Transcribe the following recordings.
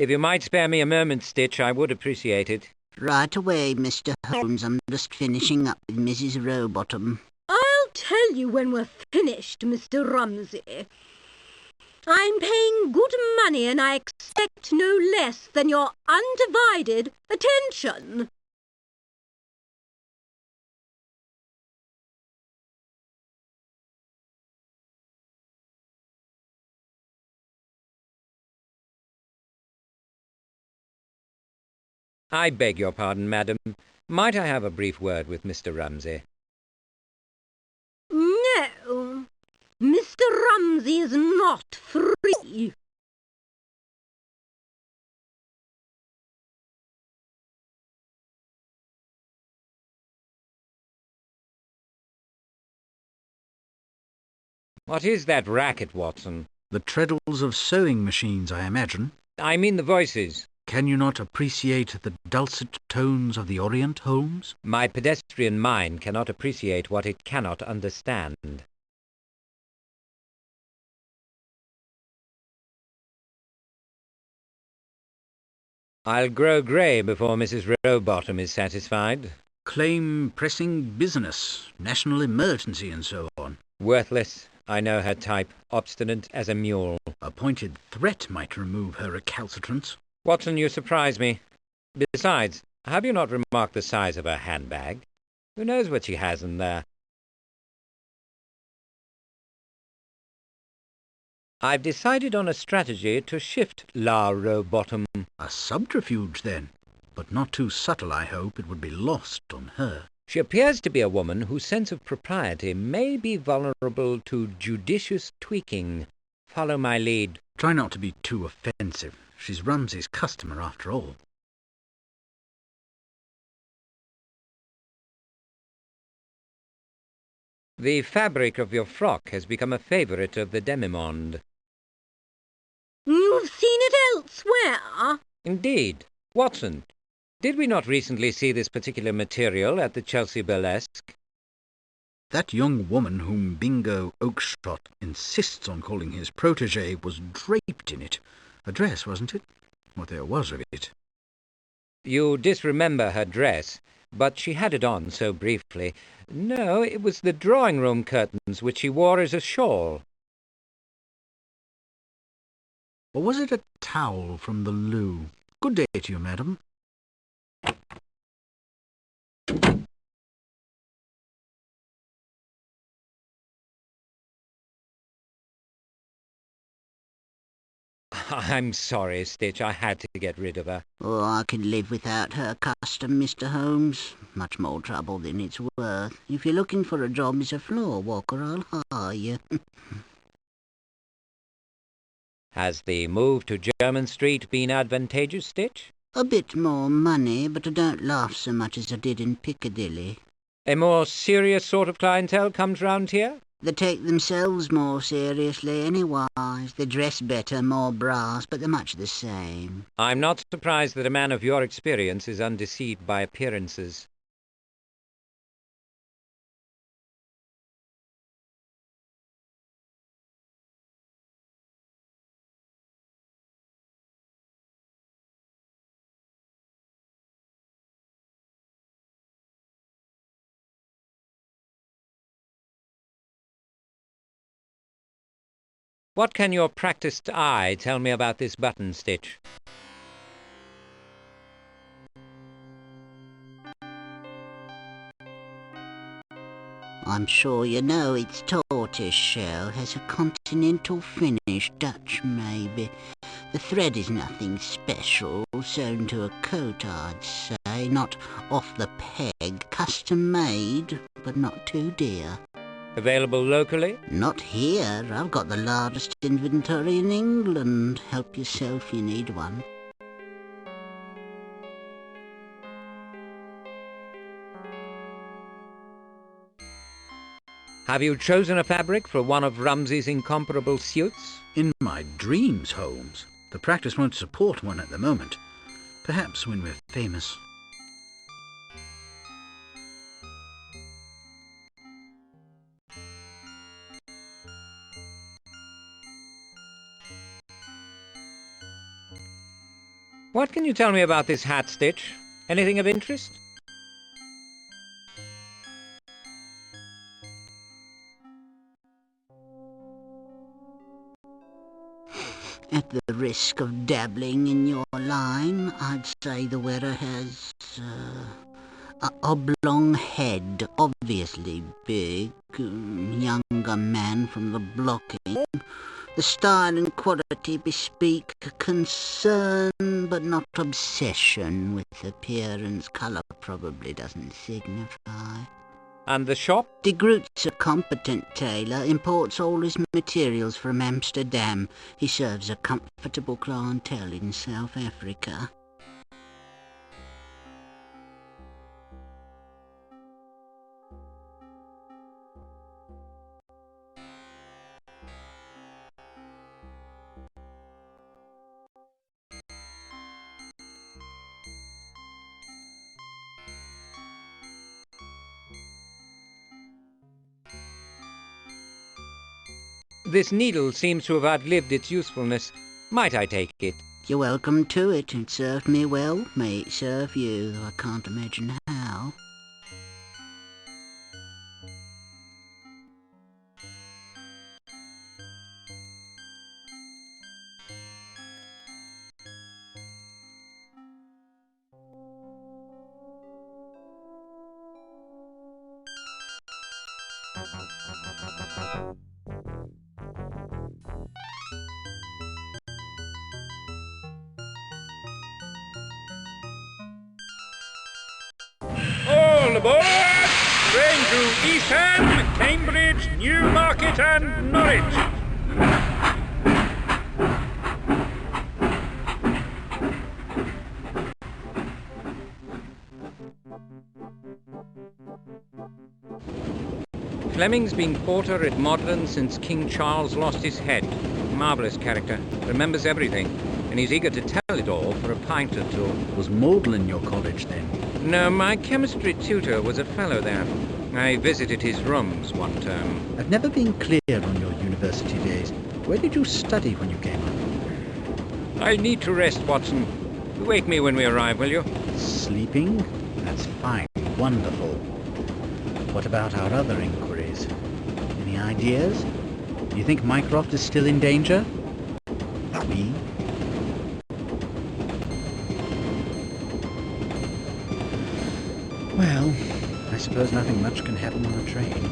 If you might spare me a moment, Stitch, I would appreciate it. Right away, Mr. Holmes. I'm just finishing up with Mrs. Rowbottom. I'll tell you when we're finished, Mr. Rumsey. I'm paying good money and I expect no less than your undivided attention. I beg your pardon, madam. Might I have a brief word with Mr. Rumsey? No, Mr. Rumsey is not free. What is that racket, Watson? The treadles of sewing machines, I imagine. I mean the voices. Can you not appreciate the dulcet tones of the Orient, Holmes? My pedestrian mind cannot appreciate what it cannot understand. I'll grow grey before Mrs. Rowbottom is satisfied. Claim pressing business, national emergency, and so on. Worthless. I know her type. Obstinate as a mule. A pointed threat might remove her recalcitrance. Watson, you surprise me. Besides, have you not remarked the size of her handbag? Who knows what she has in there? I've decided on a strategy to shift La Rowbottom. A subterfuge, then. But not too subtle, I hope. It would be lost on her. She appears to be a woman whose sense of propriety may be vulnerable to judicious tweaking. Follow my lead. Try not to be too offensive. She's Rumsey's customer, after all. The fabric of your frock has become a favourite of the demi-monde. You've seen it elsewhere? Indeed. Watson, did we not recently see this particular material at the Chelsea Burlesque? That young woman whom Bingo Oakshott insists on calling his protégé was draped in it. A dress, wasn't it? What there was of it. You disremember her dress, but she had it on so briefly. No, it was the drawing-room curtains which she wore as a shawl. Or was it a towel from the loo? Good day to you, madam. I'm sorry, Stitch. I had to get rid of her. Oh, I can live without her custom, Mr. Holmes. Much more trouble than it's worth. If you're looking for a job as a floor walker, I'll hire you. Has the move to Jermyn Street been advantageous, Stitch? A bit more money, but I don't laugh so much as I did in Piccadilly. A more serious sort of clientele comes round here? They take themselves more seriously anywise. They dress better, more brass, but they're much the same. I'm not surprised that a man of your experience is undeceived by appearances. What can your practised eye tell me about this button, Stitch? I'm sure you know its tortoise shell has a continental finish, Dutch maybe. The thread is nothing special, sewn to a coat, I'd say. Not off the peg, custom made, but not too dear. Available locally? Not here. I've got the largest inventory in England. Help yourself, you need one. Have you chosen a fabric for one of Rumsey's incomparable suits? In my dreams, Holmes. The practice won't support one at the moment. Perhaps when we're famous. What can you tell me about this hat stitch? Anything of interest? At the risk of dabbling in your line, I'd say the wearer has a oblong head, obviously big, younger man from the blocking. The style and quality bespeak concern, but not obsession with appearance. Colour probably doesn't signify. And the shop? De Groot's a competent tailor, imports all his materials from Amsterdam. He serves a comfortable clientele in South Africa. This needle seems to have outlived its usefulness. Might I take it? You're welcome to it. It served me well. May it serve you, though I can't imagine how. All aboard! Train to Eastham, Cambridge, Newmarket and Norwich. Fleming's been porter at Magdalen since King Charles lost his head. Marvellous character. Remembers everything. And he's eager to tell it all for a pint or two. Was Magdalen your college then? No, my chemistry tutor was a fellow there. I visited his rooms one term. I've never been clear on your university days. Where did you study when you came up? I need to rest, Watson. Wake me when we arrive, will you? Sleeping? That's fine. Wonderful. What about our other inquiries? Any ideas? Do you think Mycroft is still in danger? We? Well, I suppose nothing much can happen on a train.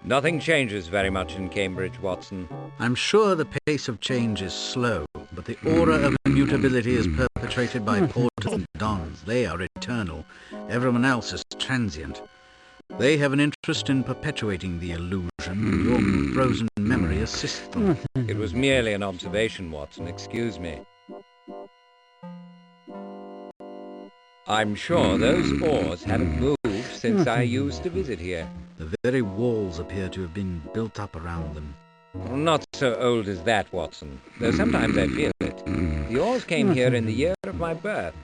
Nothing changes very much in Cambridge, Watson. I'm sure the pace of change is slow, but the aura of immutability is perpetrated by porters and dons. They are eternal. Everyone else is transient. They have an interest in perpetuating the illusion, and your frozen memory assists them. It was merely an observation, Watson. Excuse me. I'm sure those oars haven't moved since I used to visit here. The very walls appear to have been built up around them. Not so old as that, Watson, though sometimes I feel it. Yours came here in the year of my birth.